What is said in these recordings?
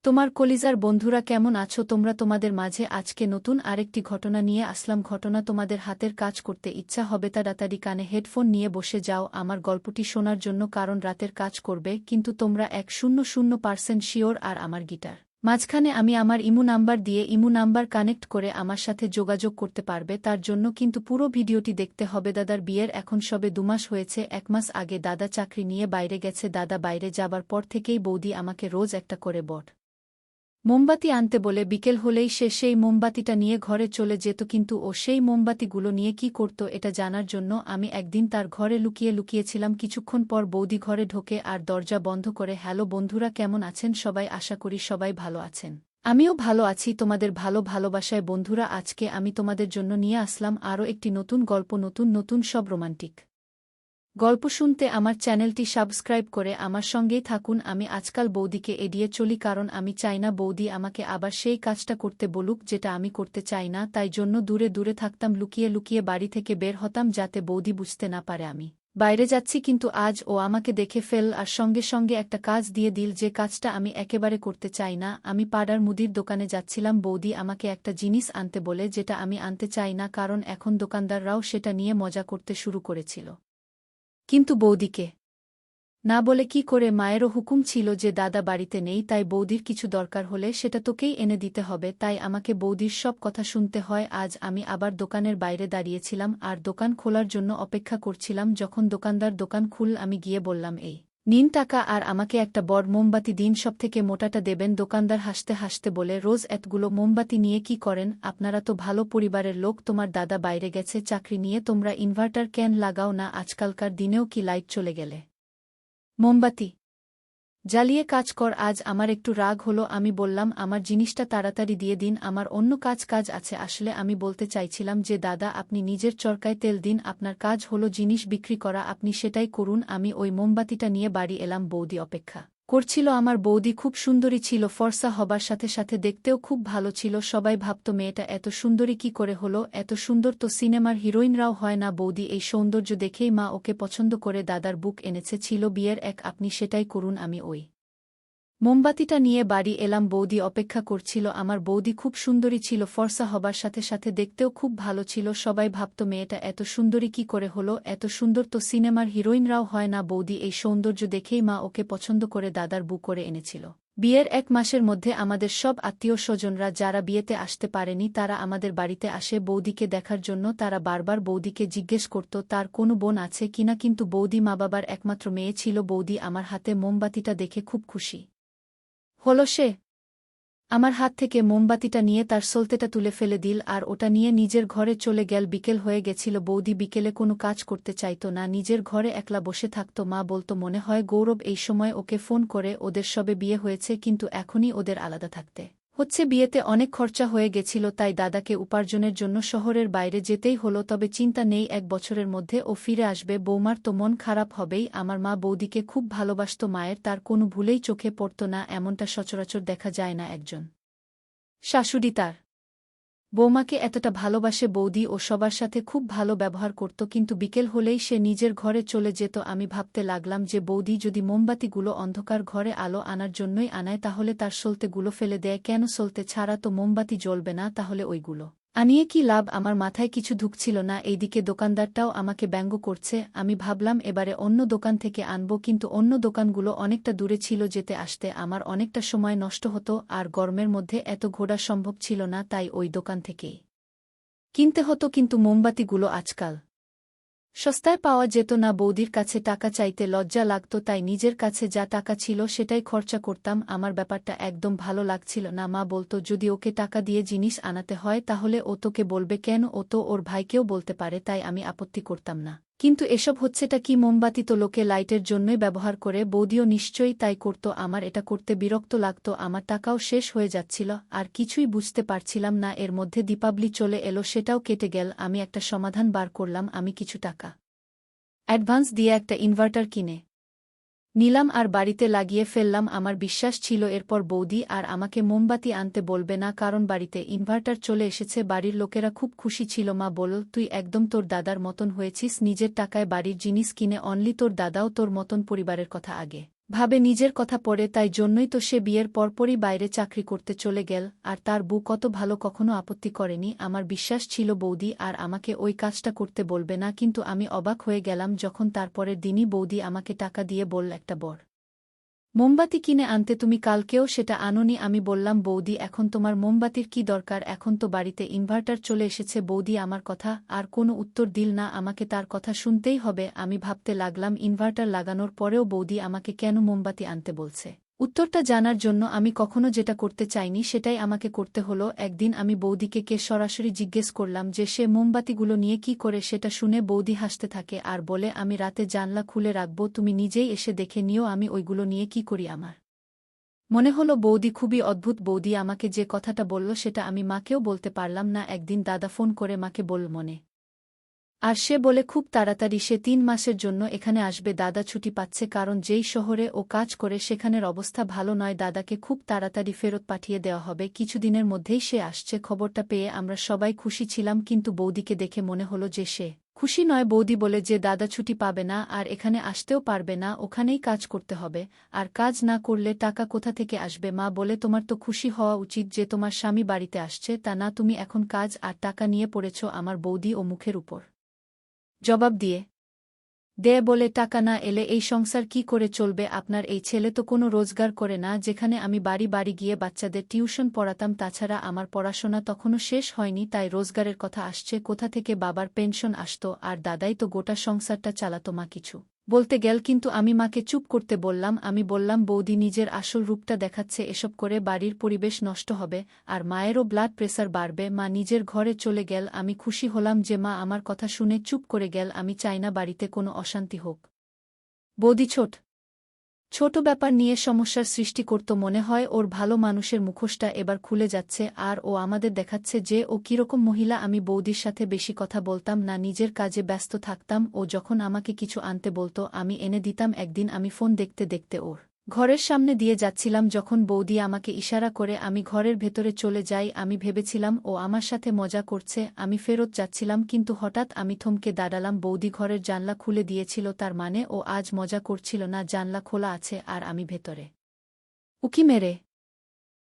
তোমার কলিজার বন্ধুরা কেমন আছো তোমরা? তোমাদের মাঝে আজকে নতুন আরেকটি ঘটনা নিয়ে আসলাম। ঘটনা তোমাদের হাতের কাজ করতে ইচ্ছা হবে তাড়াতাড়ি কানে হেডফোন নিয়ে বসে যাও আমার গল্পটি শোনার জন্য, কারণ রাতের কাজ করবে কিন্তু তোমরা 100% শিওর। আর আমার গিটার মাঝখানে আমি আমার ইমু নাম্বার দিয়ে ইমু নাম্বার কানেক্ট করে আমার সাথে যোগাযোগ করতে পারবে, তার জন্য কিন্তু পুরো ভিডিওটি দেখতে হবে। দাদার বিয়ের এখন সবে 2 মাস হয়েছে। 1 মাস আগে দাদা চাকরি নিয়ে বাইরে গেছে। দাদা বাইরে যাবার পর থেকেই বৌদি আমাকে রোজ একটা করে বট মোমবাতি আনতে বলে, বিকেল হলেই সে সেই মোমবাতিটা নিয়ে ঘরে চলে যেত। কিন্তু ও সেই মোমবাতিগুলো নিয়ে কি করত এটা জানার জন্য আমি একদিন তার ঘরে লুকিয়ে লুকিয়েছিলাম। কিছুক্ষণ পর বৌদি ঘরে ঢোকে আর দরজা বন্ধ করে। হ্যালো বন্ধুরা, কেমন আছেন সবাই? আশা করি সবাই ভালো আছেন। আমিও ভালো আছি। তোমাদের ভালোবাসায় বন্ধুরা, আজকে আমি তোমাদের জন্য নিয়ে আসলাম আরও একটি নতুন গল্প। নতুন সব রোমান্টিক গল্প শুনতে আমার চ্যানেলটি সাবস্ক্রাইব করে আমার সঙ্গেই থাকুন। আমি আজকাল বৌদিকে এড়িয়ে চলি, কারণ আমি চাই না বৌদি আমাকে আবার সেই কাজটা করতে বলুক যেটা আমি করতে চাই না। তাই জন্য দূরে থাকতাম, লুকিয়ে লুকিয়ে বাড়ি থেকে বের হতাম যাতে বৌদি বুঝতে না পারে আমি বাইরে যাচ্ছি। কিন্তু আজ ও আমাকে দেখে ফেল আর সঙ্গে একটা কাজ দিয়ে দিল, যে কাজটা আমি একেবারে করতে চাই না। আমি পাড়ার মুদির দোকানে যাচ্ছিলাম। বৌদি আমাকে একটা জিনিস আনতে বলে, যেটা আমি আনতে চাই না, কারণ এখন দোকানদাররাও সেটা নিয়ে মজা করতে শুরু করেছিল। কিন্তু বৌদিকে না বলে কি করে? মায়েরও হুকুম ছিল যে দাদা বাড়িতে নেই, তাই বৌদির কিছু দরকার হলে সেটা তোকেই এনে দিতে হবে। তাই আমাকে বৌদির সব কথা শুনতে হয়। আজ আমি আবার দোকানের বাইরে দাঁড়িয়েছিলাম আর দোকান খোলার জন্য অপেক্ষা করছিলাম। যখন দোকানদার দোকান খুল, আমি গিয়ে বললাম, এই নিন টাকা আর আমাকে একটা বড় মোমবাতি দিন, সবথেকে মোটাটা দেবেন। দোকানদার হাসতে হাসতে বলে, রোজ এতগুলো মোমবাতি নিয়ে কি করেন? আপনারা তো ভালো পরিবারের লোক, তোমার দাদা বাইরে গেছে চাকরি নিয়ে, তোমরা ইনভার্টার কেন লাগাও না? আজকালকার দিনেও কি লাইট চলে গেলে মোমবাতি জ্বালিয়ে কাজ কর? আজ আমার একটু রাগ হলো। আমি বললাম, আমার জিনিসটা তাড়াতাড়ি দিয়ে দিন, আমার অন্য কাজ আছে। আসলে আমি বলতে চাইছিলাম যে দাদা, আপনি নিজের চরকায় তেল দিন, আপনার কাজ হলো জিনিস বিক্রি করা, আপনি সেটাই করুন। আমি ওই মোমবাতিটা নিয়ে বাড়ি এলাম। বৌদি অপেক্ষা করছিল। আমার বৌদি খুব সুন্দরী ছিল, ফর্সা হবার সাথে সাথে দেখতেও খুব ভালো ছিল। সবাই ভাবত মেয়েটা এত সুন্দরী কি করে হলো? এত সুন্দর তো সিনেমার হিরোইনরাও হয় না। বৌদি এই সৌন্দর্য দেখেই মা ওকে পছন্দ করে দাদার বুক এনেছে। ছিল বিয়ের আপনি সেটাই করুন। আমি ওই মোমবাতিটা নিয়ে বাড়ি এলাম। বৌদি অপেক্ষা করছিল। আমার বৌদি খুব সুন্দরী ছিল, ফর্সা হবার সাথে সাথে দেখতেও খুব ভালো ছিল। সবাই ভাবত মেয়েটা এত সুন্দরী কি করে হলো? এত সুন্দর তো সিনেমার হিরোইনরাও হয় না। বৌদি এই সৌন্দর্য দেখেই মা ওকে পছন্দ করে দাদার বুক করে এনেছিল। বিয়ের 1 মাসের মধ্যে আমাদের সব আত্মীয় স্বজনরা যারা বিয়েতে আসতে পারেনি তারা আমাদের বাড়িতে আসে বৌদিকে দেখার জন্য। তারা বারবার বৌদিকে জিজ্ঞেস করত তার কোনো বোন আছে কিনা, কিন্তু বৌদি মা বাবার একমাত্র মেয়ে ছিল। বৌদি আমার হাতে মোমবাতিটা দেখে খুব খুশি হলো। সে আমার হাত থেকে মোমবাতিটা নিয়ে তার সলতেটা তুলে ফেলে দিল আর ওটা নিয়ে নিজের ঘরে চলে গেল। বিকেল হয়ে গেছিল। বৌদি বিকেলে কোনো কাজ করতে চাইত না, নিজের ঘরে একলা বসে থাকত। মা বলত, মনে হয় গৌরব এই সময় ওকে ফোন করে, ওদের সবে বিয়ে হয়েছে কিন্তু এখনই ওদের আলাদা থাকতে হচ্ছে। বিয়েতে অনেক খরচা হয়ে গেছিল, তাই দাদাকে উপার্জনের জন্য শহরের বাইরে যেতেই হলো। তবে চিন্তা নেই, 1 বছরের মধ্যে ও ফিরে আসবে। বৌমার তো মন খারাপ হবেই। আমার মা বৌদিকে খুব ভালোবাসত। মায়ের তার কোনো ভুলেই চোখে পড়ত না, এমনটা সচরাচর দেখা যায় না একজন শাশুড়ি তার বৌমাকে এতটা ভালোবাসে। বৌদি ও সবার সাথে খুব ভালো ব্যবহার করত, কিন্তু বিকেল হলেই সে নিজের ঘরে চলে যেত। আমি ভাবতে লাগলাম যে বৌদি যদি মোমবাতিগুলো অন্ধকার ঘরে আলো আনার জন্যই আনায়, তাহলে তার সলতেগুলো ফেলে দেয় কেন? সলতে ছাড়া তো মোমবাতি জ্বলবে না, তাহলে ওইগুলো আনিয়ে কি লাভ? আমার মাথায় কিছু ঢুকছিল না। এইদিকে দোকানদারটাও আমাকে ব্যঙ্গ করছে। আমি ভাবলাম এবারে অন্য দোকান থেকে আনব, কিন্তু অন্য দোকানগুলো অনেকটা দূরে ছিল, যেতে আসতে আমার অনেকটা সময় নষ্ট হতো, আর গরমের মধ্যে এত ঘোরা সম্ভব ছিল না, তাই ওই দোকান থেকেই কিনতে হতো। কিন্তু মোমবাতিগুলো আজকাল সস্তায় পাওয়া যেত না। বৌদির কাছে টাকা চাইতে লজ্জা লাগত, তাই নিজের কাছে যা টাকা ছিল সেটাই খরচা করতাম। আমার ব্যাপারটা একদম ভালো লাগছিল না। মা বলত, যদি ওকে টাকা দিয়ে জিনিস আনাতে হয় তাহলে ও তোকে বলবে কেন? ও তো ওর ভাইকেও বলতে পারে। তাই আমি আপত্তি করতাম না। কিন্তু এসব হচ্ছেটা কি? মোমবাতি তো লোকে লাইটের জন্যই ব্যবহার করে, বৌদিও নিশ্চয়ই তাই করত। আমার এটা করতে বিরক্ত লাগত। আমার টাকাও শেষ হয়ে যাচ্ছিল আর কিছুই বুঝতে পারছিলাম না। এর মধ্যে দীপাবলি চলে এলো, সেটাও কেটে গেল। আমি একটা সমাধান বার করলাম। আমি কিছু টাকা অ্যাডভান্স দিয়ে একটা ইনভার্টার কিনে নিলাম আর বাড়িতে লাগিয়ে ফেললাম। আমার বিশ্বাস ছিল এরপর বৌদি আর আমাকে মোমবাতি আনতে বলবে না, কারণ বাড়িতে ইনভার্টার চলে এসেছে। বাড়ির লোকেরা খুব খুশি ছিল। মা বলল, তুই একদম তোর দাদার মতন হয়েছিস, নিজের টাকায় বাড়ির জিনিস কিনে অনলি। তোর দাদাও তোর মতন পরিবারের কথা আগে ভাবে নিজের কথা পড়ে, তাই জন্যই তো সে বিয়ের পরপরই বাইরে চাকরি করতে চলে গেল। আর তার বউ কত ভালো, কখনো আপত্তি করেনি। আমার বিশ্বাস ছিল বৌদি আর আমাকে ওই কাজটা করতে বলবে না, কিন্তু আমি অবাক হয়ে গেলাম যখন তারপরের দিনই বৌদি আমাকে টাকা দিয়ে বলল একটা বড় মোমবাতি কিনে আনতে। তুমি কালকেও সেটা আনোনি। আমি বললাম, বৌদি এখন তোমার মোমবাতির কি দরকার, এখন তো বাড়িতে ইনভার্টার চলে এসেছে। বৌদি আমার কথা আর কোনো উত্তর দিল না, আমাকে তার কথা শুনতেই হবে। আমি ভাবতে লাগলাম ইনভার্টার লাগানোর পরেও বৌদি আমাকে কেন মোমবাতি আনতে বলছে। উত্তরটা জানার জন্য আমি কখনো যেটা করতে চাইনি সেটাই আমাকে করতে হলো। একদিন আমি বৌদিকে সরাসরি জিজ্ঞেস করলাম যে সে মোমবাতিগুলো নিয়ে কি করে। সেটা শুনে বৌদি হাসতে থাকে আর বলে, আমি রাতে জানলা খুলে রাখব, তুমি নিজেই এসে দেখে নিও আমি ওইগুলো নিয়ে কি করি। আমার মনে হলো বৌদি খুবই অদ্ভুত। বৌদি আমাকে যে কথাটা বলল সেটা আমি মাকেও বলতে পারলাম না। একদিন দাদা ফোন করে মাকে বলল মনে, আর সে বলে খুব তাড়াতাড়ি সে ৩ মাসের জন্য এখানে আসবে। দাদা ছুটি পাচ্ছে, কারণ যেই শহরে ও কাজ করে সেখানের অবস্থা ভালো নয়। দাদাকে খুব তাড়াতাড়ি ফেরত পাঠিয়ে দেওয়া হবে, কিছুদিনের মধ্যেই সে আসছে। খবরটা পেয়ে আমরা সবাই খুশি ছিলাম, কিন্তু বৌদিকে দেখে মনে হলো যে সে খুশি নয়। বৌদি বলে যে দাদা ছুটি পাবে না আর এখানে আসতেও পারবে না, ওখানেই কাজ করতে হবে, আর কাজ না করলে টাকা কোথা থেকে আসবে। মা বলে, তোমার তো খুশি হওয়া উচিত যে তোমার স্বামী বাড়িতে আসছে, তা না তুমি এখন কাজ আর টাকা নিয়ে পড়েছ। আমার বৌদি ও মুখের উপর জবাব দিয়ে বলে, টাকা না এলে এই সংসার কি করে চলবে। আপনার এই ছেলে তো কোনো রোজগার করে না, যেখানে আমি বাড়ি বাড়ি গিয়ে বাচ্চাদের টিউশন পড়াতাম। তাছাড়া আমার পড়াশোনা তখনও শেষ হয়নি, তাই রোজগারের কথা আসছে কোথা থেকে। বাবার পেনশন আসতো আর দাদাই তো গোটা সংসারটা চালাতো। মা কিছু বলতে গেল, কিন্তু আমি মাকে চুপ করতে বললাম। আমি বললাম, বৌদি নিজের আসল রূপটা দেখাচ্ছে, এসব করে বাড়ির পরিবেশ নষ্ট হবে আর মায়েরও ব্লাড প্রেসার বাড়বে। মা নিজের ঘরে চলে গেল। আমি খুশি হলাম যে মা আমার কথা শুনে চুপ করে গেল। আমি চাই না বাড়িতে কোনো অশান্তি হোক। বৌদি ছোট ব্যাপার নিয়ে সমস্যার সৃষ্টি করত। মনে হয় ওর ভালো মানুষের মুখোশটা এবার খুলে যাচ্ছে আর ও আমাদের দেখাচ্ছে যে ও কিরকম মহিলা। আমি বৌদির সাথে বেশি কথা বলতাম না, নিজের কাজে ব্যস্ত থাকতাম। ও যখন আমাকে কিছু আনতে বলতো আমি এনে দিতাম। একদিন আমি ফোন দেখতে দেখতে ওর ঘরের সামনে দিয়ে যাচ্ছিলাম, যখন বৌদি আমাকে ইশারা করে আমি ঘরের ভেতরে চলে যাই। আমি ভেবেছিলাম ও আমার সাথে মজা করছে। আমি ফেরত যাচ্ছিলাম, কিন্তু হঠাৎ আমি থমকে দাঁড়ালাম। বৌদি ঘরের জানলা খুলে দিয়েছিল, তার মানে ও আজ মজা করছিল না। জানলা খোলা আছে আর আমি ভেতরে উকি মেরে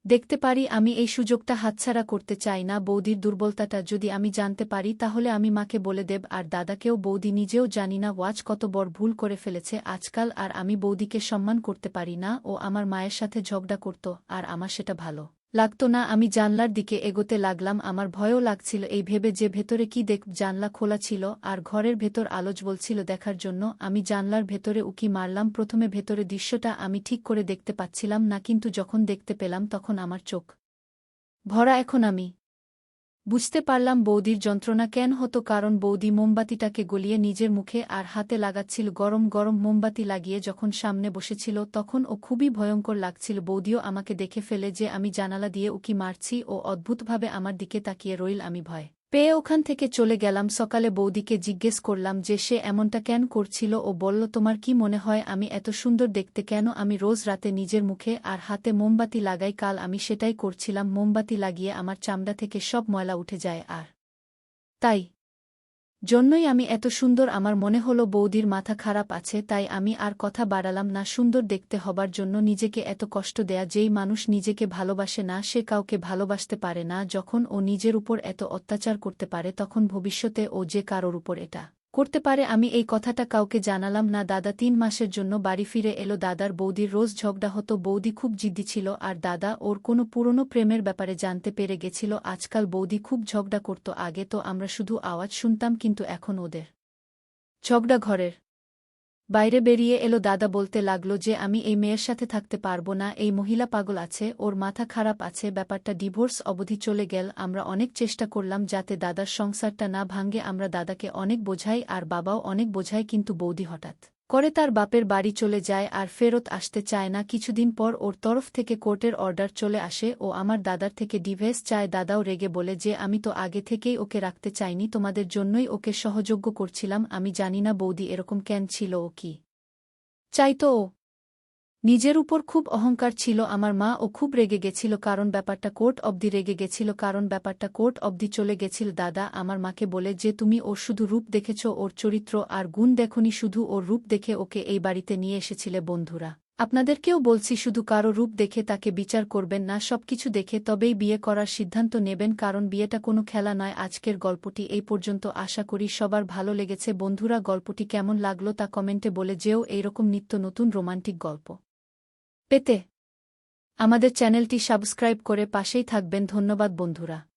দেখতে পারি। আমি এই সুযোগটা হাতছাড়া করতে চাই না। বৌদির দুর্বলতাটা যদি আমি জানতে পারি তাহলে আমি মাকে বলে দেব আর দাদাকেও। বৌদি নিজেও জানি না ওয়াজ কত বড় ভুল করে ফেলেছে আজকাল। আর আমি বৌদিকে সম্মান করতে পারি না। ও আমার মায়ের সাথে ঝগড়া করত আর আমার সেটা ভালো লাগতো না। আমি জানলার দিকে এগোতে লাগলাম, আমার ভয়ও লাগছিল এই ভেবে যে ভেতরে কি দেখ। জানলা খোলা ছিল আর ঘরের ভেতর আলো জ্বলছিল দেখার জন্য। আমি জানলার ভেতরে উকি মারলাম। প্রথমে ভেতরে দৃশ্যটা আমি ঠিক করে দেখতে পাচ্ছিলাম না, কিন্তু যখন দেখতে পেলাম তখন আমার চোখ ভরা। এখন আমি বুঝতে পারলাম বৌদির যন্ত্রণা কেন হতো, কারণ বৌদি মোমবাতিটাকে গলিয়ে নিজের মুখে আর হাতে লাগাচ্ছিল। গরম গরম মোমবাতি লাগিয়ে যখন সামনে বসেছিল তখন ও খুবই ভয়ঙ্কর লাগছিল। বৌদিও আমাকে দেখে ফেলে যে আমি জানালা দিয়ে উকি মারছি, ও অদ্ভুতভাবে আমার দিকে তাকিয়ে রইল। আমি ভয় পেয়ে ওখান থেকে চলে গেলাম। সকালে বৌদিকে জিজ্ঞেস করলাম যে সে এমনটা কেন করছিল। ও বলল, তোমার কি মনে হয় আমি এত সুন্দর দেখতে কেন? আমি রোজ রাতে নিজের মুখে আর হাতে মোমবাতি লাগাই, কাল আমি সেটাই করছিলাম। মোমবাতি লাগিয়ে আমার চামড়া থেকে সব ময়লা উঠে যায় আর তাই জন্যই আমি এত সুন্দর। আমার মনে হলো বৌদির মাথা খারাপ আছে, তাই আমি আর কথা বাড়ালাম না। সুন্দর দেখতে হবার জন্য নিজেকে এত কষ্ট দেয়া, যেই মানুষ নিজেকে ভালোবাসে না সে কাউকে ভালোবাসতে পারে না। যখন ও নিজের উপর এত অত্যাচার করতে পারে তখন ভবিষ্যতে ও যে কারোর উপর এটা করতে পারে। আমি এই কথাটা কাউকে জানালাম না। দাদা ৩ মাসের জন্য বাড়ি ফিরে এলো। দাদার বৌদির রোজ ঝগড়া হতো। বৌদি খুব জিদ্দি ছিল আর দাদা ওর কোনো পুরনো প্রেমের ব্যাপারে জানতে পেরে গেছিল। আজকাল বৌদি খুব ঝগড়া করত। আগে তো আমরা শুধু আওয়াজ শুনতাম, কিন্তু এখন ওদের ঝগড়া ঘরের বাইরে বেরিয়ে এলো। দাদা বলতে লাগলো যে আমি এই মেয়ের সাথে থাকতে পারবো না, এই মহিলা পাগল আছে, ওর মাথা খারাপ আছে। ব্যাপারটা ডিভোর্স অবধি চলে গেল। আমরা অনেক চেষ্টা করলাম যাতে দাদার সংসারটা না ভাঙ্গে। আমরা দাদাকে অনেক বোঝাই আর বাবাও অনেক বোঝায়, কিন্তু বৌদি হঠাৎ করে তার বাপের বাড়ি চলে যায় আর ফেরত আসতে চায় না। কিছুদিন পর ওর তরফ থেকে কোর্টের অর্ডার চলে আসে। ও আমার দাদার থেকে ডিভোর্স চায়। দাদাও রেগে বলে যে আমি তো আগে থেকেই ওকে রাখতে চাইনি, তোমাদের জন্যই ওকে সহযোগ্য করছিলাম। আমি জানি না বৌদি এরকম কেন ছিল। ও কি চাইতো? ও নিজের উপর খুব অহংকার ছিল। আমার মা ও খুব রেগে গেছিল, কারণ ব্যাপারটা কোর্ট অবধি চলে গেছিল। দাদা আমার মাকে বলে যে তুমি ওর শুধু রূপ দেখেছ, ওর চরিত্র আর গুণ দেখনি। শুধু ওর রূপ দেখে ওকে এই বাড়িতে নিয়ে এসেছিলে। বন্ধুরা আপনাদেরকেও বলছি শুধু কারো রূপ দেখে তাকে বিচার করবেন না, সবকিছু দেখে তবেই বিয়ে করার সিদ্ধান্ত নেবেন, কারণ বিয়েটা কোনো খেলা নয়। আজকের গল্পটি এই পর্যন্ত, আশা করি সবার ভালো লেগেছে। বন্ধুরা, গল্পটি কেমন লাগলো তা কমেন্টে বলে যেও। এইরকম নিত্য নতুন রোমান্টিক গল্প পেতে আমাদের চ্যানেলটি সাবস্ক্রাইব করে পাশেই থাকবেন। ধন্যবাদ বন্ধুরা।